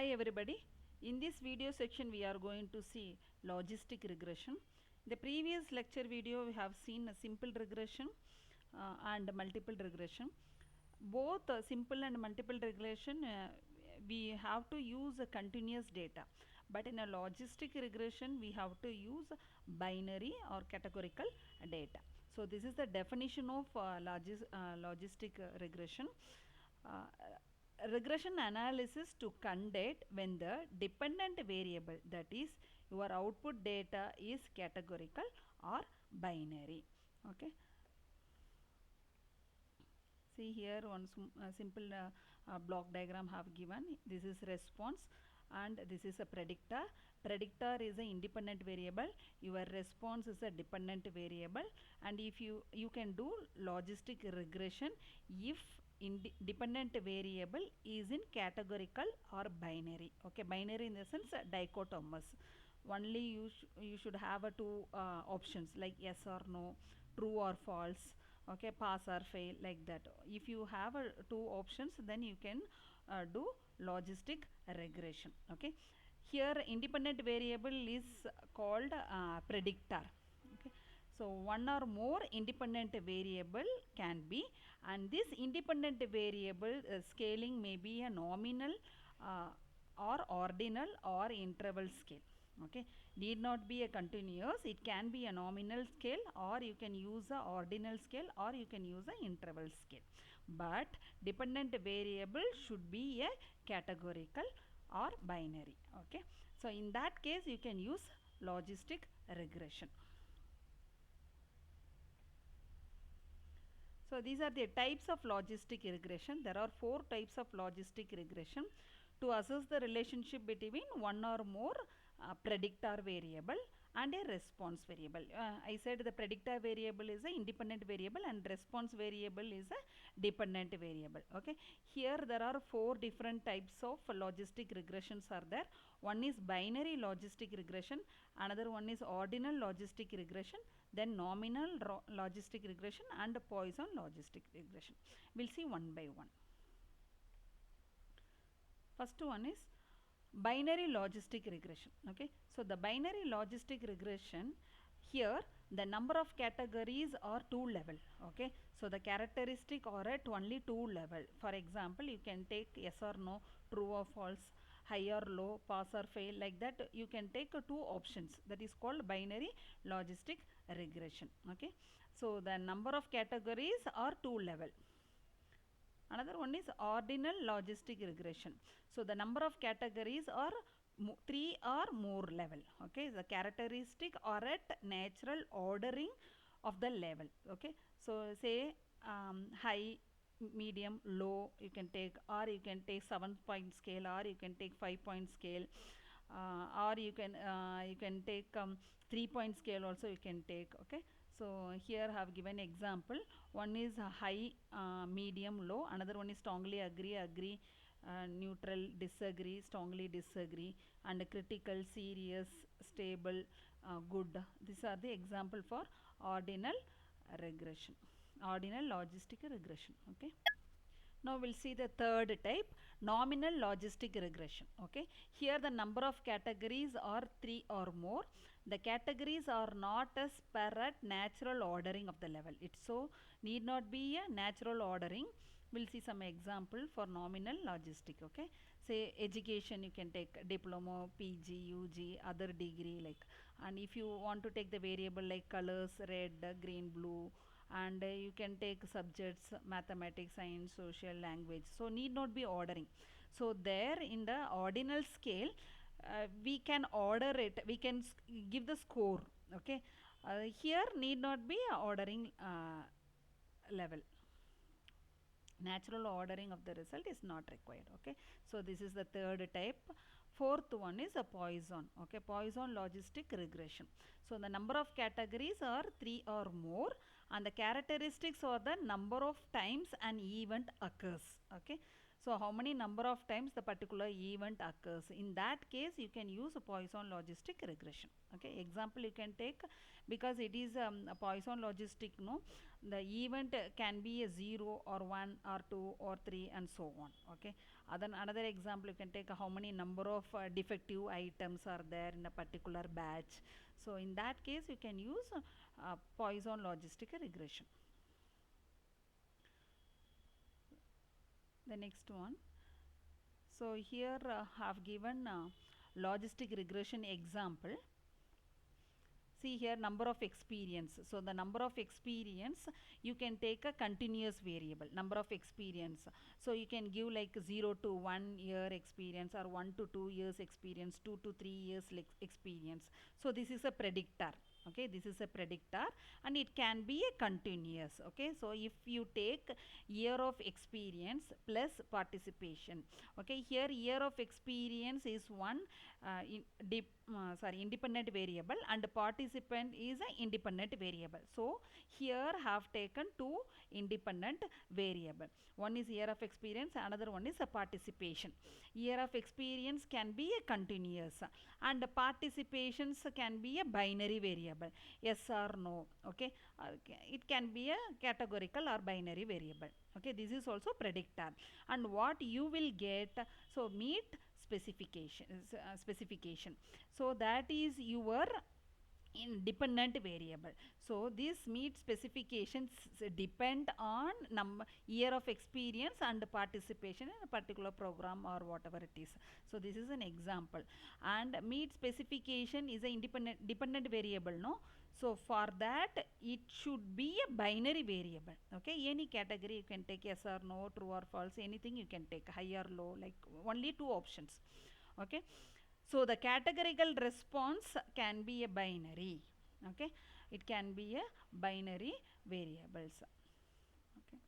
Hi everybody. In this video section we are going to see logistic regression. The previous lecture video we have seen a simple regression and multiple regression. Both simple and multiple regression we have to use a continuous data, but in a logistic regression we have to use binary or categorical data. So this is the definition of logistic regression. Uh, Regression analysis to conduct when the dependent variable, that is your output data, is categorical or binary. Okay, see here one simple block diagram have given. This is response and this is a predictor. Predictor is an independent variable, your response is a dependent variable, and if you can do logistic regression if dependent variable is in categorical or binary. Okay, binary in the sense dichotomous. Only you should have a two options like yes or no, true or false, okay, pass or fail, like that. If you have two options, then you can do logistic regression. Okay, here independent variable is called predictor. Okay, so one or more independent variable can be, and this independent variable scaling may be a nominal uh, or ordinal or interval scale. Okay, need not be a continuous, it can be a nominal scale, or you can use a ordinal scale, or you can use a interval scale, but dependent variable should be a categorical or binary. Okay, so in that case you can use logistic regression. So these are the types of logistic regression. There are four types of logistic regression to assess the relationship between one or more predictor variable and a response variable. I said the predictor variable is an independent variable and response variable is a dependent variable. Okay, here there are four different types of logistic regressions are there. One is binary logistic regression, another one is ordinal logistic regression, then nominal logistic regression, and Poisson logistic regression. We'll see one by one. First one is binary logistic regression. Okay, so the binary logistic regression, here the number of categories are two level. Okay, so the characteristic are at only two level. For example, you can take yes or no, true or false, high or low, pass or fail, like that. You can take two options, that is called binary logistic regression. Okay, so the number of categories are two level. Another one is ordinal logistic regression. So the number of categories are three or more level. Okay, the characteristic are at natural ordering of the level. Okay, so say high, medium, low you can take, or you can take 7-point scale, or you can take 5-point scale, or you can take 3-point scale also you can take. Okay, so here I have given example. One is high, medium, low. Another one is strongly agree, agree, neutral, disagree, strongly disagree, and critical, serious, stable, good. These are the example for ordinal regression, ordinal logistic regression. Okay, now we'll see the third type, nominal logistic regression. Okay, here the number of categories are three or more. The categories are not as per at natural ordering of the level. It so need not be a natural ordering. We'll see some example for nominal logistic. Okay, say education, you can take diploma, PG, UG, other degree, like, and if you want to take the variable like colors, red, green, blue, and you can take subjects mathematics, science, social, language, so need not be ordering. So there in the ordinal scale we can order it, we can give the score. Okay, here need not be ordering level, natural ordering of the result is not required. Okay, so this is the third type. Fourth one is a Poisson. Okay, Poisson logistic regression. So the number of categories are three or more, and the characteristics are the number of times an event occurs. Okay, So how many number of times the particular event occurs. In that case, you can use a Poisson logistic regression. Okay, example you can take, because it is a Poisson logistic, no, the event can be a 0 or 1 or 2 or 3 and so on. Okay, then another example you can take, how many number of defective items are there in a particular batch. So in that case, you can use Poisson logistic regression. The next one. So here have given logistic regression example. See here, number of experience. So the number of experience, you can take a continuous variable, number of experience. So you can give like 0 to 1 year experience, or 1 to 2 years experience, 2 to 3 years experience. So this is a predictor. Okay, this is a predictor, and it can be a continuous. Okay, so if you take year of experience plus participation. Okay, here year of experience is one independent variable, and participant is an independent variable. So here have taken two independent variable. One is year of experience, another one is a participation. Year of experience can be a continuous, and participations can be a binary variable, yes or no. Okay, it can be a categorical or binary variable. Okay, this is also predictor. And what you will get, so meet specification, so that is your independent variable. So this meet specifications depend on year of experience and participation in a particular program or whatever it is. So this is an example. And meet specification is a dependent variable, no. So for that, it should be a binary variable. Okay, any category you can take, yes or no, true or false, anything you can take, high or low, like only two options. Okay, so the categorical response can be a binary. Okay, it can be a binary variables. Okay,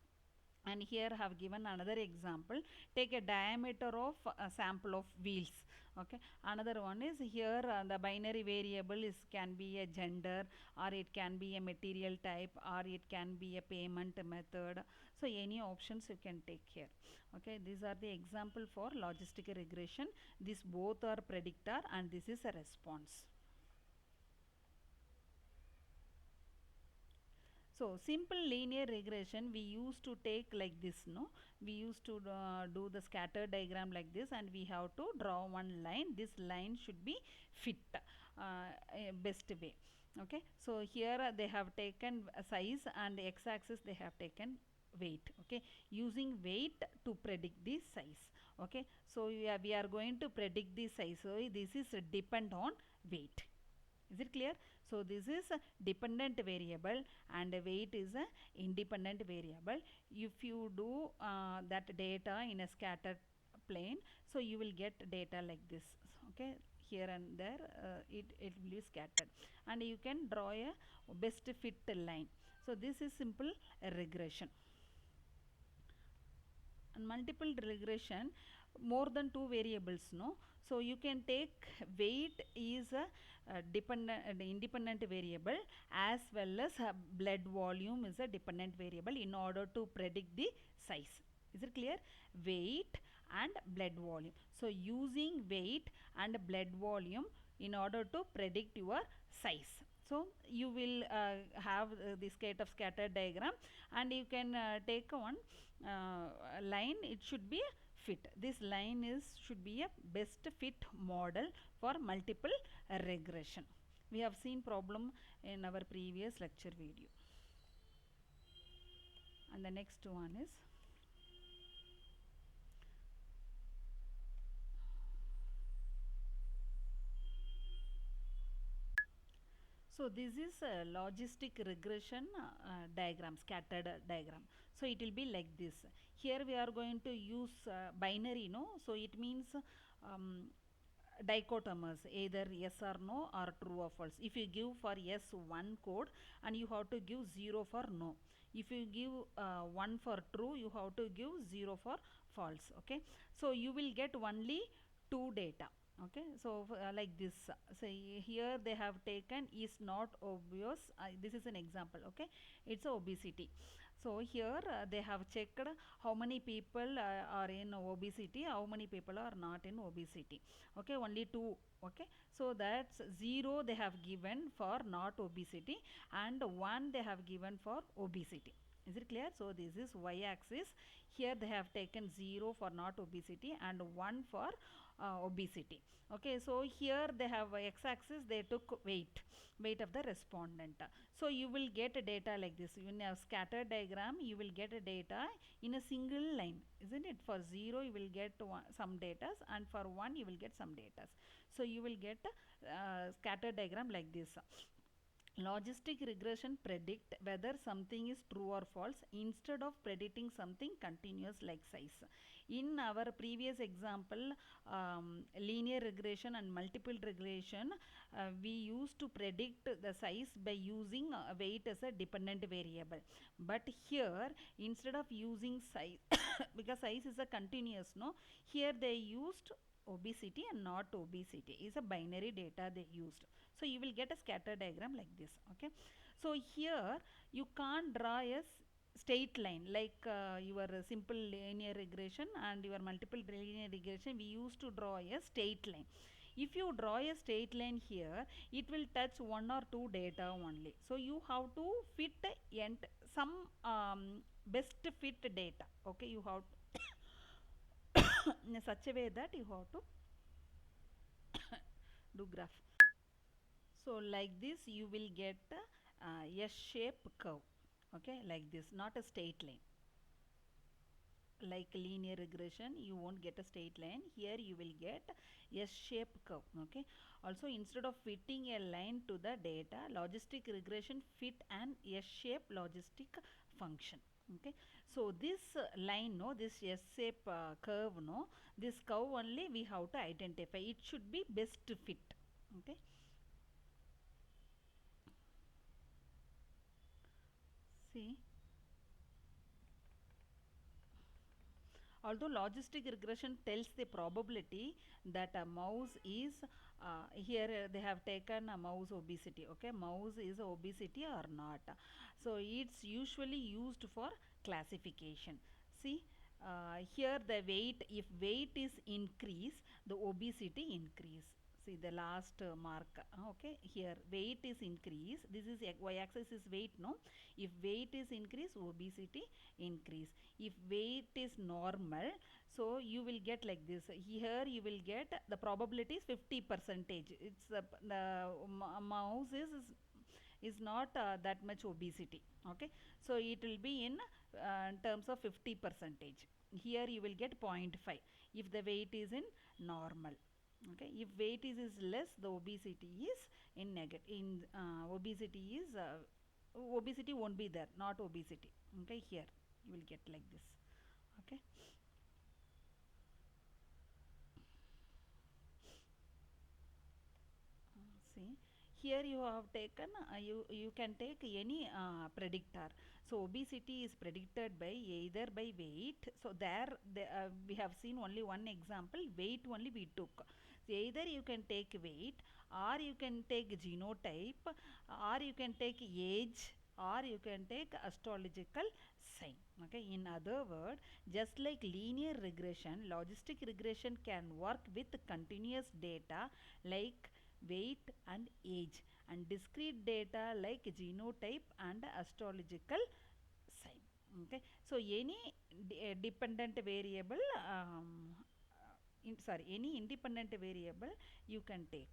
and here I have given another example. Take a diameter of a sample of wheels. Okay, another one is here, the binary variable is can be a gender, or it can be a material type, or it can be a payment method. So any options you can take here. Okay, these are the example for logistic regression. These both are predictor, and this is a response. So simple linear regression we used to take like this, no. We used to do the scatter diagram like this, and we have to draw one line. This line should be fit best way. Okay, so here they have taken size, and x-axis they have taken weight. Okay, using weight to predict the size. Okay, so we are going to predict the size. So this is depend on weight. Is it clear? So this is a dependent variable, and weight is a independent variable. If you do that data in a scattered plane, so you will get data like this. Okay, here and there it will be scattered, and you can draw a best fit line. So this is simple regression. And multiple regression, more than two variables, no. So you can take weight is a independent variable, as well as blood volume is a dependent variable, in order to predict the size. Is it clear? Weight and blood volume. So using weight and blood volume in order to predict your size. So you will have this kind of scatter diagram, and you can take one line. It should be fit. This line is should be a best fit model for multiple regression. We have seen problem in our previous lecture video. And the next one is, so this is a logistic regression diagram, scattered diagram. So it will be like this. Here we are going to use binary, no. So it means dichotomous, either yes or no, or true or false. If you give for yes one code, and you have to give 0 for no. If you give 1 for true, you have to give 0 for false. Okay, so you will get only two data. Okay, so like this. So here they have taken is not obvious. This is an example. Okay, it's obesity. So here they have checked how many people are in obesity, how many people are not in obesity. Okay, only two. Okay, so that's 0 they have given for not obesity and 1 they have given for obesity. Is it clear? So this is y-axis. Here they have taken 0 for not obesity and 1 for obesity. Okay, so here they have x-axis, they took weight of the respondent. So you will get a data like this. In a scatter diagram, you will get a data in a single line, isn't it? For 0, you will get some data, and for 1, you will get some data. So you will get a scatter diagram like this. Logistic regression predict whether something is true or false instead of predicting something continuous like size. In our previous example, linear regression and multiple regression, we used to predict the size by using weight as a dependent variable. But here, instead of using size, because size is a continuous, no, here they used obesity and not obesity. Is a binary data they used. So you will get a scatter diagram like this. Okay, so here you can't draw a straight line like your simple linear regression and your multiple linear regression. We used to draw a straight line. If you draw a straight line here, it will touch one or two data only. So you have to fit some best fit data. Okay, you have in such a way that you have to do graph. So like this you will get a S-shape curve. Okay, like this, not a straight line. Like linear regression, you won't get a straight line. Here you will get S-shape curve. Okay, also instead of fitting a line to the data, logistic regression fit an S-shape logistic function. Okay, so this line, no, this S-shape curve, no, this curve only we have to identify. It should be best fit. Okay, see, although logistic regression tells the probability that a mouse is here they have taken a mouse obesity. Okay, mouse is obesity or not. So it's usually used for classification. See, here the weight, if weight is increase, the obesity increase. See the last mark. Okay, here weight is increase. This is y-axis is weight, no. If weight is increase, obesity increase. If weight is normal, so you will get like this. Here you will get the probability is 50 percentage. It's the mouse is not that much obesity. Okay, so it will be in terms of 50 percentage. Here you will get 0.5 if the weight is in normal. Okay, if weight is less, the obesity is in negative. In obesity is obesity won't be there, not obesity. Okay, here you will get like this. Okay, see, here you have taken you can take any predictor. So obesity is predicted by either by weight. So there we have seen only one example, weight only we took. So either you can take weight, or you can take genotype, or you can take age, or you can take astrological sign. Okay, in other words, just like linear regression, logistic regression can work with continuous data like weight and age, and discrete data like genotype and astrological sign. Okay, so any dependent variable sorry, any independent variable you can take.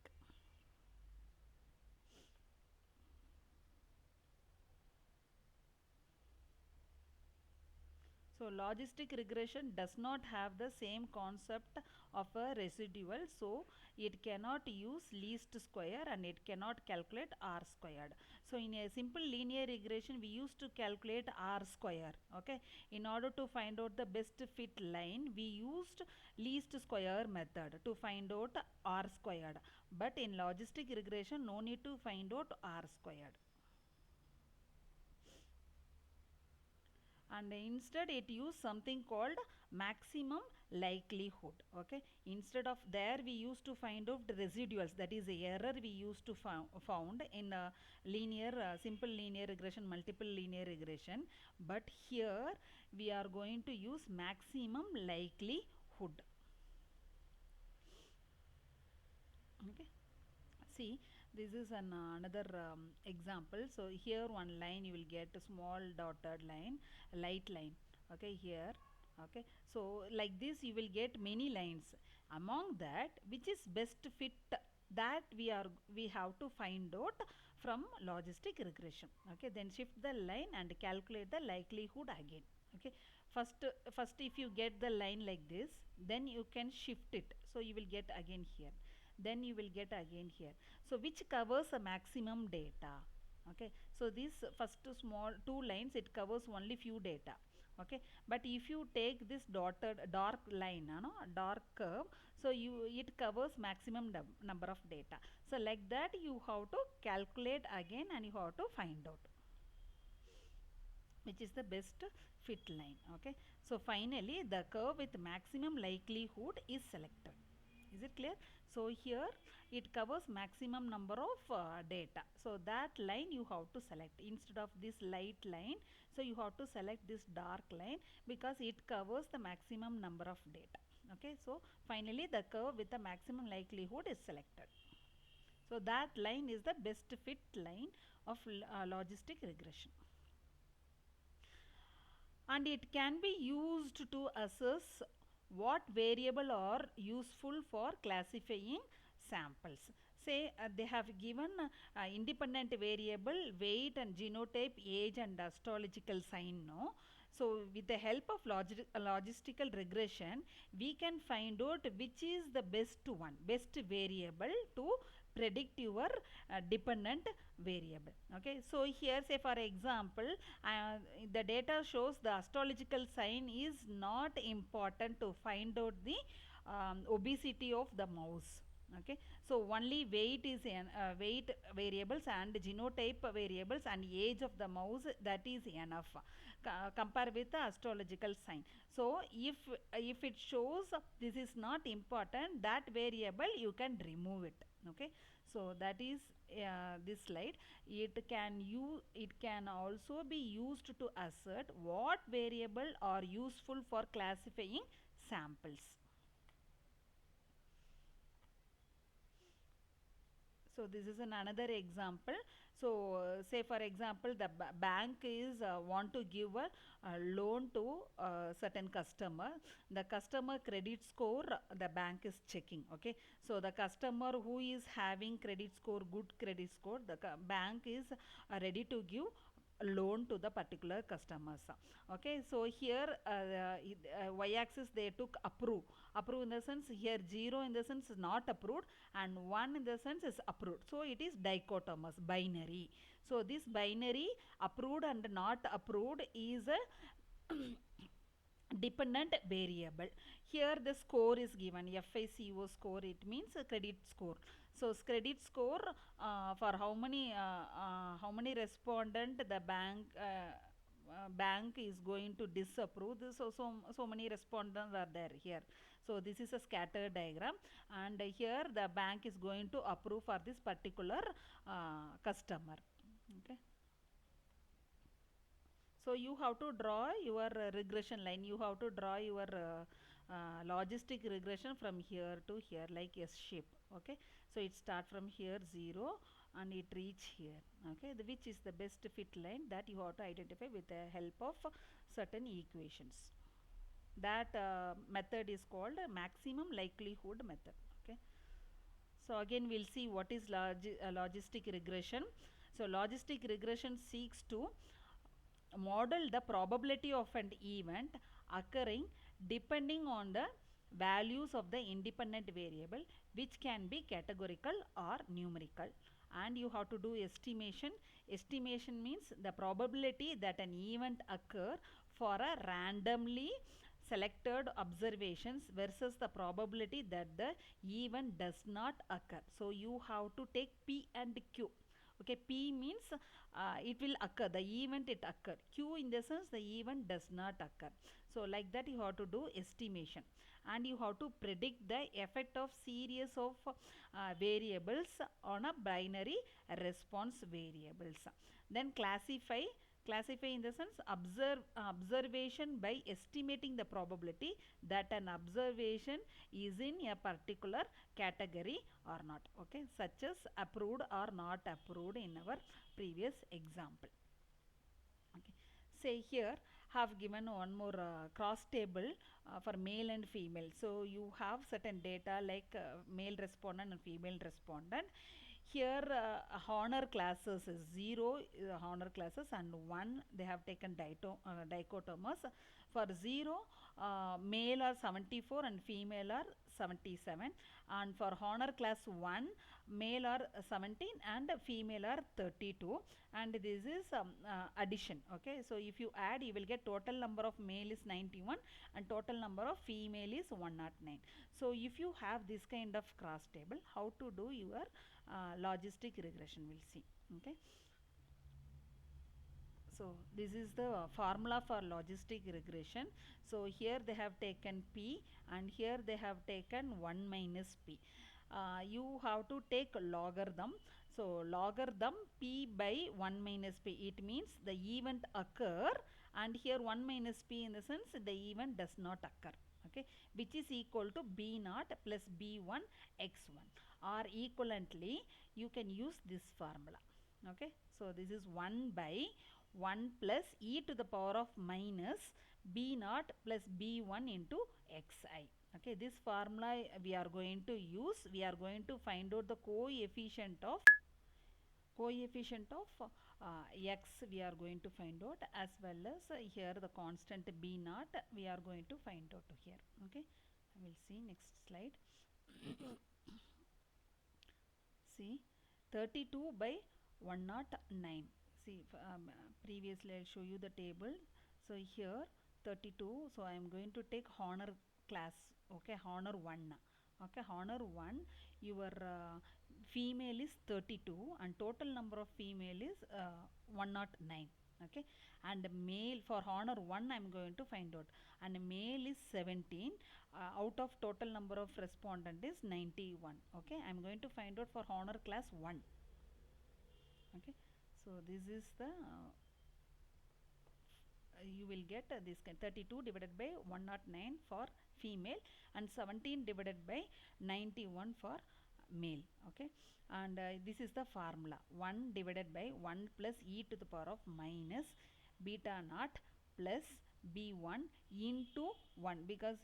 So logistic regression does not have the same concept of a residual, so it cannot use least square and it cannot calculate r squared. So in a simple linear regression, we used to calculate r square. Okay, in order to find out the best fit line, we used least square method to find out r squared. But in logistic regression, no need to find out r squared. and instead it use something called maximum likelihood. Okay, instead of there we used to find out the residuals, that is the error we used to found in linear simple linear regression, multiple linear regression, but here we are going to use maximum likelihood. Okay, see, this is another example. So here one line you will get a small dotted line, light line. Okay, here. Okay, so like this you will get many lines. Among that, which is best fit, that we have to find out from logistic regression. Okay, then shift the line and calculate the likelihood again. Okay, first if you get the line like this, then you can shift it. So you will get again here, then you will get again here, so which covers a maximum data. Okay, so this first small two lines, it covers only few data. Okay, but if you take this dotted dark line, no, dark curve, so it covers maximum number of data. So like that you have to calculate again and you have to find out which is the best fit line. Okay, so finally the curve with maximum likelihood is selected. Is it clear? So here it covers maximum number of data, so that line you have to select instead of this light line. So you have to select this dark line because it covers the maximum number of data. Okay, so finally the curve with the maximum likelihood is selected. So that line is the best fit line of logistic regression, and it can be used to assess what variable are useful for classifying samples. Say they have given independent variable, weight and genotype, age and astrological sign, no. So with the help of logistical regression, we can find out which is the best one, best variable to predict your dependent variable. Okay, so here say for example, the data shows the astrological sign is not important to find out the obesity of the mouse. Okay, so only weight is weight variables and genotype variables and age of the mouse, that is enough. Compare with the astrological sign. So if it shows this is not important, that variable you can remove it. Okay, so that is this slide. It can also be used to assert what variable are useful for classifying samples. So this is another example. So say for example the bank is want to give a loan to a certain customer. The customer credit score the bank is checking. Okay, so the customer who is having credit score, good credit score, the bank is ready to give loan to the particular customers. Okay, so here y axis they took approve in the sense, here 0 in the sense is not approved and 1 in the sense is approved, so it is dichotomous, binary. So this binary, approved and not approved, is a dependent variable. Here the score is given, FICO score, it means a credit score. So credit score for how many respondent the bank is going to disapprove this. So many respondents are there here. So this is a scatter diagram, and here the bank is going to approve for this particular customer. Okay, so you have to draw your regression line, you have to draw your logistic regression from here to here like S shape. Okay, so it start from here 0 and it reach here. Okay, which is the best fit line, that you have to identify with the help of certain equations. That method is called maximum likelihood method. Okay, so again we'll see what is logistic regression. So logistic regression seeks to model the probability of an event occurring depending on the values of the independent variable, which can be categorical or numerical, and you have to do estimation. Estimation means the probability that an event occur for a randomly selected observations versus the probability that the event does not occur. So you have to take P and Q. Okay, P means it will occur, the event it occur. Q in the sense the event does not occur. So like that you have to do estimation, and you have to predict the effect of series of variables on a binary response variables. Then classify in the sense observation by estimating the probability that an observation is in a particular category or not. Okay, such as approved or not approved in our previous example. Okay, say here have given one more cross table for male and female. So you have certain data like male respondent and female respondent. Here honor classes is 0 honor classes, and 1 they have taken dichotomous. For 0 male are 74 and female are 77, and for honor class 1 male are 17 and female are 32, and this is addition. Okay, so if you add you will get total number of male is 91 and total number of female is 109. So if you have this kind of cross table, how to do your logistic regression we'll see. Okay, so this is the formula for logistic regression. So here they have taken P and here they have taken 1 minus P. You have to take logarithm. So logarithm P by 1 minus P, it means the event occur, and here 1 minus P in the sense the event does not occur. Okay, which is equal to B naught plus B1 x1, or equivalently you can use this formula. Okay, so this is 1 by 1 plus e to the power of minus b naught plus b1 into xi. Okay, this formula we are going to use. We are going to find out the coefficient of x we are going to find out, as well as here the constant b naught we are going to find out here. Okay, I will see next slide. See, 32 by 109. See, previously I'll show you the table. So here 32, so I am going to take honor class. Okay, honor 1. Okay, honor 1, your female is 32 and total number of female is 109. Okay, and male for honor 1 I am going to find out, and male is 17. Out of total number of respondent is 91. Okay, I am going to find out for honor class 1. Okay, so this is the you will get this 32 divided by 109 for female and 17 divided by 91 for male. Okay, and this is the formula 1 divided by 1 plus e to the power of minus beta naught plus b1 into 1, because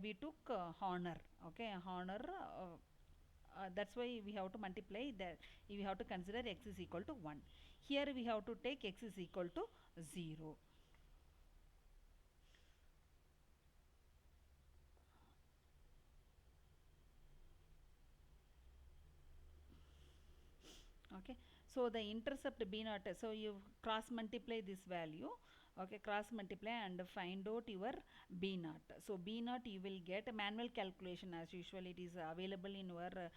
we took honor. Okay, honor that's why we have to multiply that. We have to consider x is equal to 1. Here we have to take x is equal to 0. Okay, so the intercept b naught, so you cross multiply this value. Okay, cross multiply and find out your b naught. So b naught you will get a manual calculation, as usual it is available in your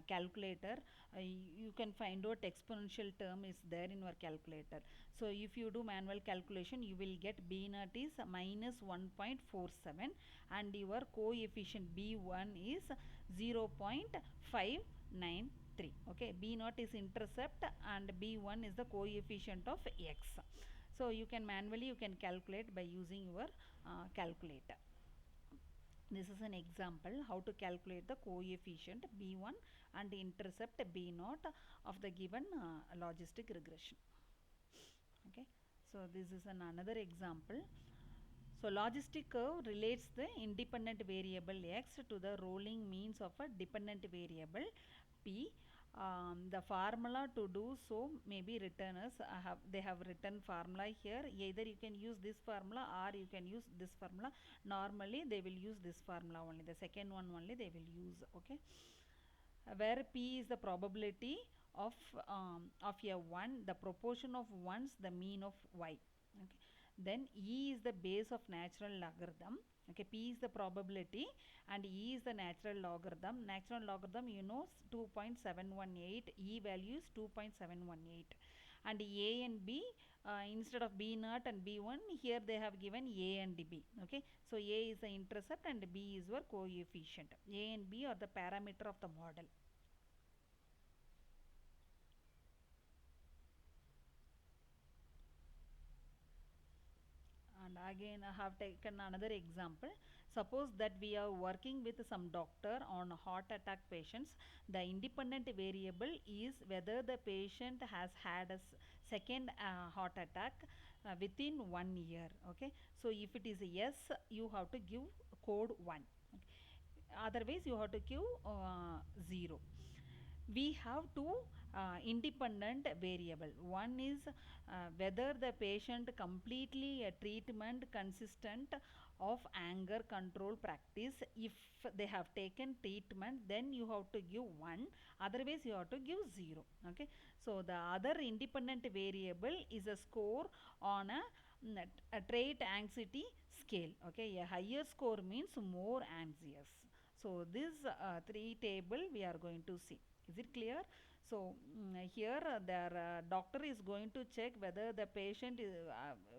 calculator. You can find out exponential term is there in your calculator. So if you do manual calculation you will get b naught is minus 1.47 and your coefficient b1 is 0.593. Okay, b naught is intercept and b1 is the coefficient of x. So you can manually you can calculate by using your calculator. This is an example how to calculate the coefficient b1 and intercept b naught of the given logistic regression. Okay, so this is another example. So logistic curve relates the independent variable x to the rolling means of a dependent variable p. The formula to do so may be written as they have written formula here. Either you can use this formula or you can use this formula. Normally they will use this formula only. The second one only they will use. Okay, where p is the probability of a 1, the proportion of ones, the mean of y. Okay, then e is the base of natural logarithm. Okay, p is the probability and e is the natural logarithm. Natural logarithm, you know, 2.718, e value is 2.718. And a and b, instead of b naught and b1, here they have given a and b. Okay, so a is the intercept and b is your coefficient. A and b are the parameter of the model. And again I have taken another example. Suppose that we are working with some doctor on heart attack patients. The independent variable is whether the patient has had a second heart attack within 1 year. Okay, so if it is a yes, you have to give code 1. Okay. Otherwise you have to give 0. We have two independent variable. One is whether the patient completely a treatment consistent of anger control practice. If they have taken treatment, then you have to give 1, otherwise you have to give 0. Okay, so the other independent variable is a score on a trait anxiety scale. Okay, a higher score means more anxious. So this three table we are going to see. Is it clear? So here their doctor is going to check whether the patient is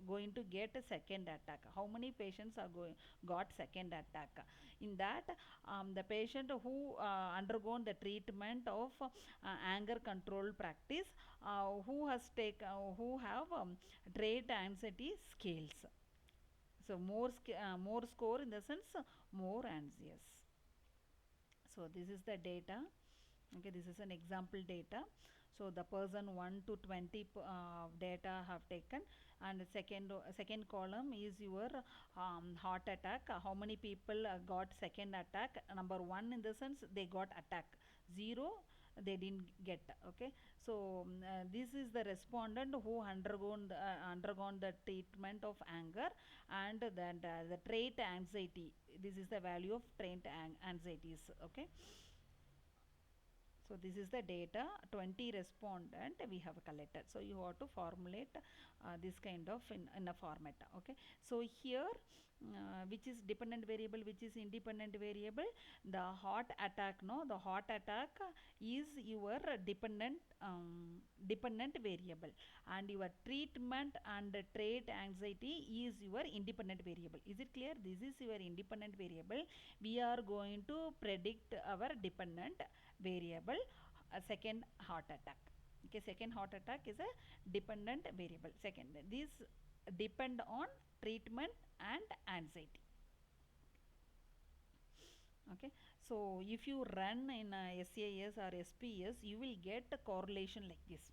going to get a second attack. How many patients are going got second attack? In that, the patient who undergone the treatment of anger control practice, who has take who have trait anxiety scales. So more score in the sense more anxious. So this is the data. Okay, this is an example data. So the person 1 to 20 data have taken, and the second column is your heart attack. How many people got second attack? Number 1 in the sense they got attack, 0 they didn't get. Okay, so this is the respondent who undergone the treatment of anger, and then the trait anxiety. This is the value of trait anxieties. Okay, so this is the data, 20 respondent we have collected. So you have to formulate this kind of in a format. Okay, so here which is dependent variable, which is independent variable? The heart attack, no, the heart attack is your dependent variable, and your treatment and trait anxiety is your independent variable. Is it clear? This is your independent variable. We are going to predict our dependent variable, a second heart attack. Okay, second heart attack is a dependent variable. Second, these depend on treatment and anxiety. Okay, so if you run in SAS or SPS, you will get a correlation like this.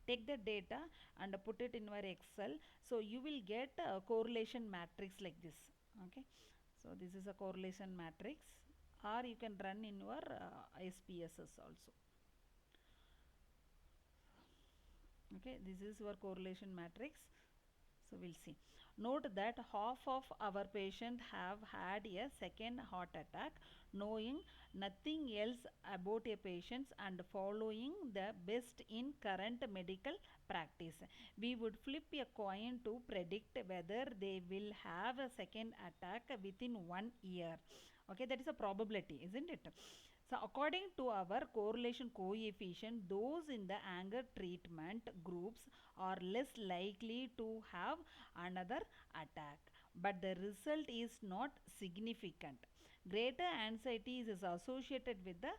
Take the data and put it in your Excel, so you will get a correlation matrix like this. Okay, so this is a correlation matrix, or you can run in your SPSS also. Okay, this is your correlation matrix. So we'll see. Note that half of our patient have had a second heart attack, knowing nothing else about a patient and following the best in current medical practice. We would flip a coin to predict whether they will have a second attack within 1 year. Okay, that is a probability, isn't it? So according to our correlation coefficient, those in the anger treatment groups are less likely to have another attack. But the result is not significant. Greater anxiety is associated with the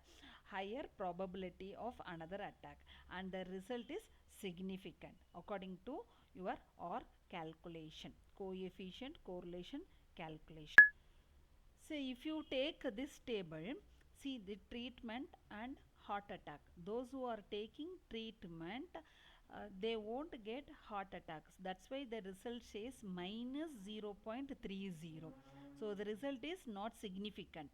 higher probability of another attack, and the result is significant according to your or calculation, coefficient correlation calculation. So if you take this table, see the treatment and heart attack. Those who are taking treatment, they won't get heart attacks. That's why the result says minus 0.30. So the result is not significant.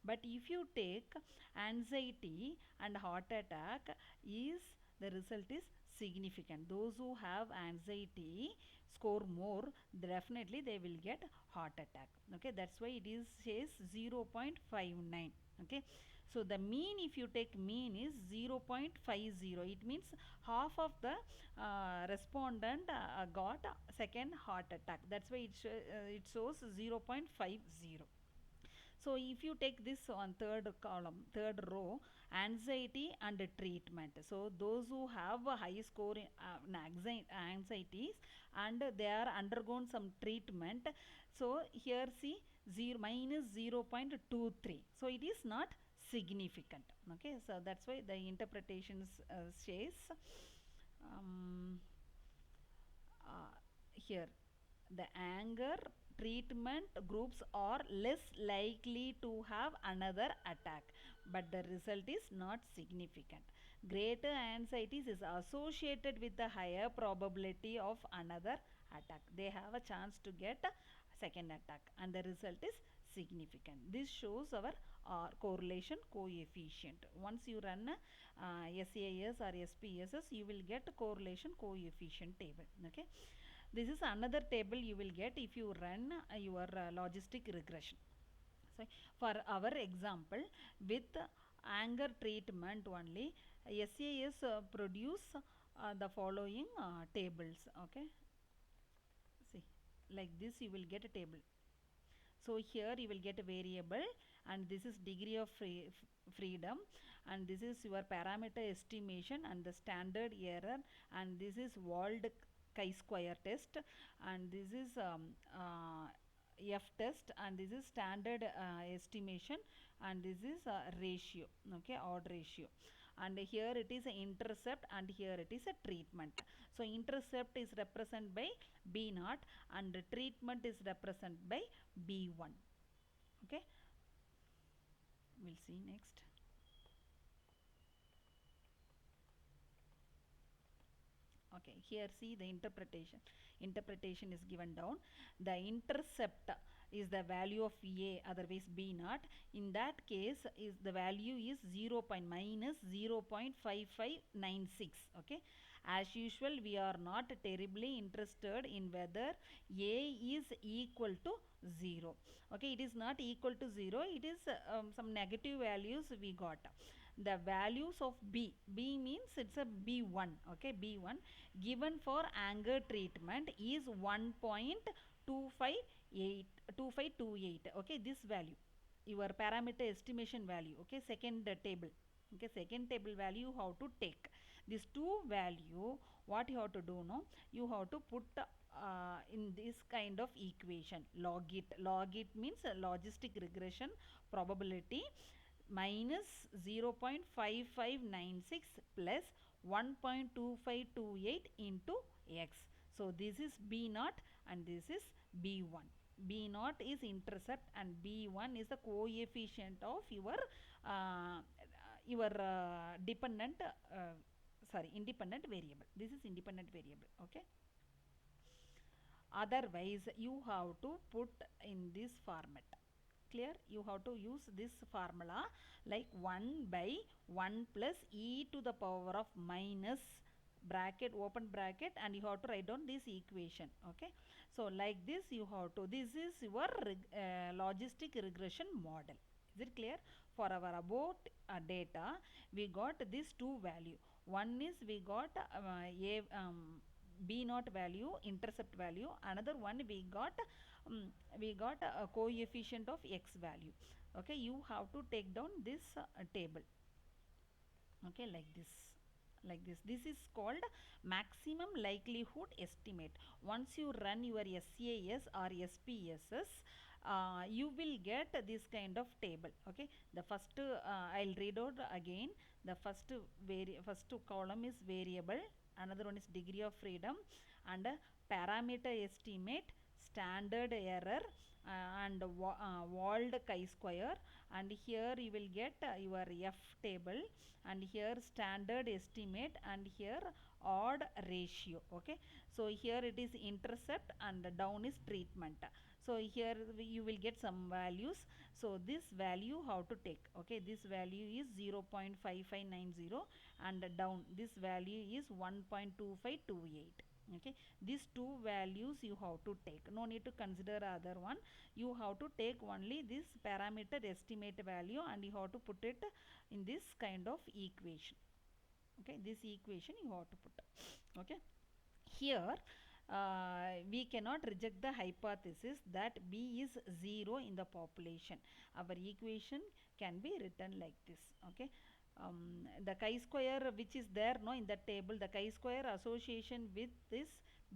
But if you take anxiety and heart attack, is the result is significant. Those who have anxiety score more, definitely they will get heart attack. Okay, that's why it is says 0.59. Okay, So the mean, if you take mean, is 0.50. It means half of the respondent got second heart attack. That's why it shows 0.50. So if you take this on third column, third row, anxiety and treatment. So those who have a high score in anxieties and they are undergone some treatment. So here see 0 minus 0.23. So it is not significant. Okay, so that's why the interpretations says um, here the anger treatment groups are less likely to have another attack, but the result is not significant. Greater anxieties is associated with the higher probability of another attack. They have a chance to get a second attack and the result is significant. This shows our correlation coefficient. Once you run SAS or SPSS, you will get correlation coefficient table. Okay, this is another table you will get if you run your logistic regression. So for our example, with anger treatment only, SAS produce the following tables. Okay, see, like this you will get a table. So here you will get a variable and this is degree of freedom, and this is your parameter estimation and the standard error, and this is Wald chi-square test, and this is F test, and this is standard estimation, and this is ratio. Okay, odd ratio, and here it is a intercept and here it is a treatment. So intercept is represented by B naught and the treatment is represented by B1. Okay, we'll see next. Okay, here see the interpretation is given down. The intercept is the value of A, otherwise B naught. In that case is the value is 0 minus 0.5596. Okay, as usual we are not terribly interested in whether A is equal to 0. Okay, it is not equal to 0, it is some negative values we got. The values of B means it's a B1. Okay, B1 given for anger treatment is 1.2528. Okay, this value, your parameter estimation value. Okay, second table. Okay, second table value how to take these two value. What you have to do, no, you have to put in this kind of equation, log it means logistic regression probability minus 0.5596 plus 1.2528 into x. So this is B naught and this is B1. B naught is intercept and B1 is the coefficient of your independent variable. This is independent variable. Okay, otherwise you have to put in this format. Clear? You have to use this formula like 1 by 1 plus e to the power of minus bracket, open bracket, and you have to write down this equation. Okay, so like this you have to, this is your logistic regression model. Is it clear? For our about data we got this two value. One is we got B naught value, intercept value. Another one we got a coefficient of x value. Okay, you have to take down this table. Okay, like this. This is called maximum likelihood estimate. Once you run your SAS or SPSS, you will get this kind of table. Okay, the first I'll read out again. The first column is variable, another one is degree of freedom, and parameter estimate, standard error, and Wald chi-square, and here you will get your F table, and here standard estimate, and here odd ratio. Okay, so here it is intercept and down is treatment. So here you will get some values. So this value how to take. Okay, this value is 0.5590 and down this value is 1.2528. Okay, these two values you have to take, no need to consider other one. You have to take only this parameter estimate value and you have to put it in this kind of equation. Okay, this equation you have to put. Okay, here we cannot reject the hypothesis that B is 0 in the population. Our equation can be written like this. Okay, the chi-square which is there no in the table, the chi-square association with this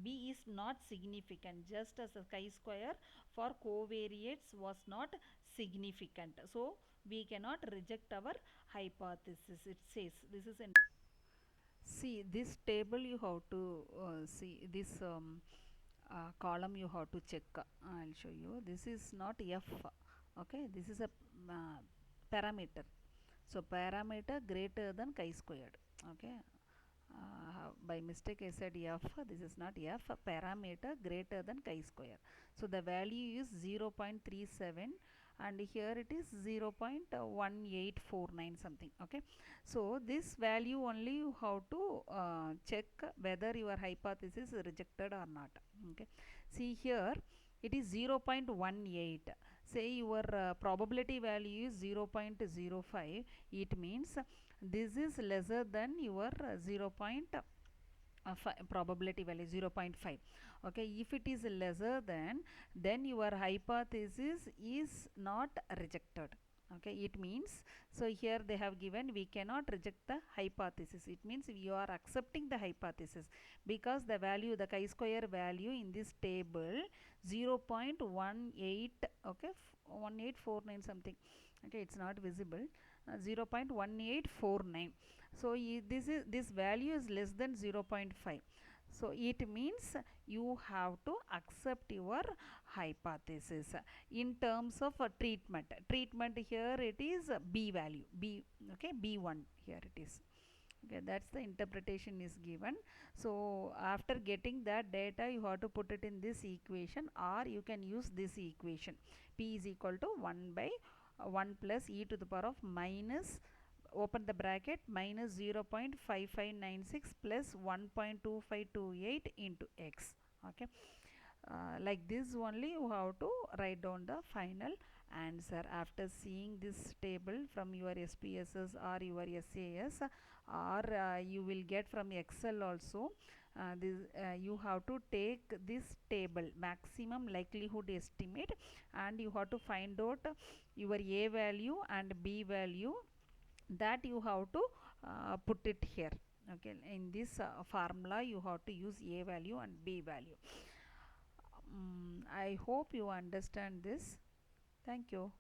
B is not significant, just as the chi-square for covariates was not significant. So we cannot reject our hypothesis. It says this is an see this table you have to see this column you have to check. I'll show you. This is not F. Okay, this is a parameter. So parameter greater than chi-squared. Okay, by mistake I said F. This is not F. Parameter greater than chi-square. So the value is 0.37 and here it is 0.1849 something. Okay, so this value only you have to check whether your hypothesis is rejected or not. Okay, see here it is 0.18. Say your probability value is 0.05, it means this is lesser than your 0. Probability value 0.5. Okay, if it is lesser than, then your hypothesis is not rejected. Okay, it means, so here they have given we cannot reject the hypothesis. It means you are accepting the hypothesis because the value, the chi-square value in this table 0.18, okay, 1849 something. Okay, it's not visible. 0.1849. So this value is less than 0.5. So it means you have to accept your hypothesis. In terms of treatment here it is B value, B, okay, B1 here it is. Okay, that's the interpretation is given. So after getting that data you have to put it in this equation, or you can use this equation. P is equal to 1 by 1 plus e to the power of minus, open the bracket, minus 0.5596 plus 1.2528 into x. Okay, like this only you have to write down the final answer after seeing this table from your SPSS or your SAS, or you will get from Excel also. You have to take this table maximum likelihood estimate and you have to find out your A value and B value, that you have to put it here. Okay, in this formula you have to use A value and B value. I hope you understand this. Thank you.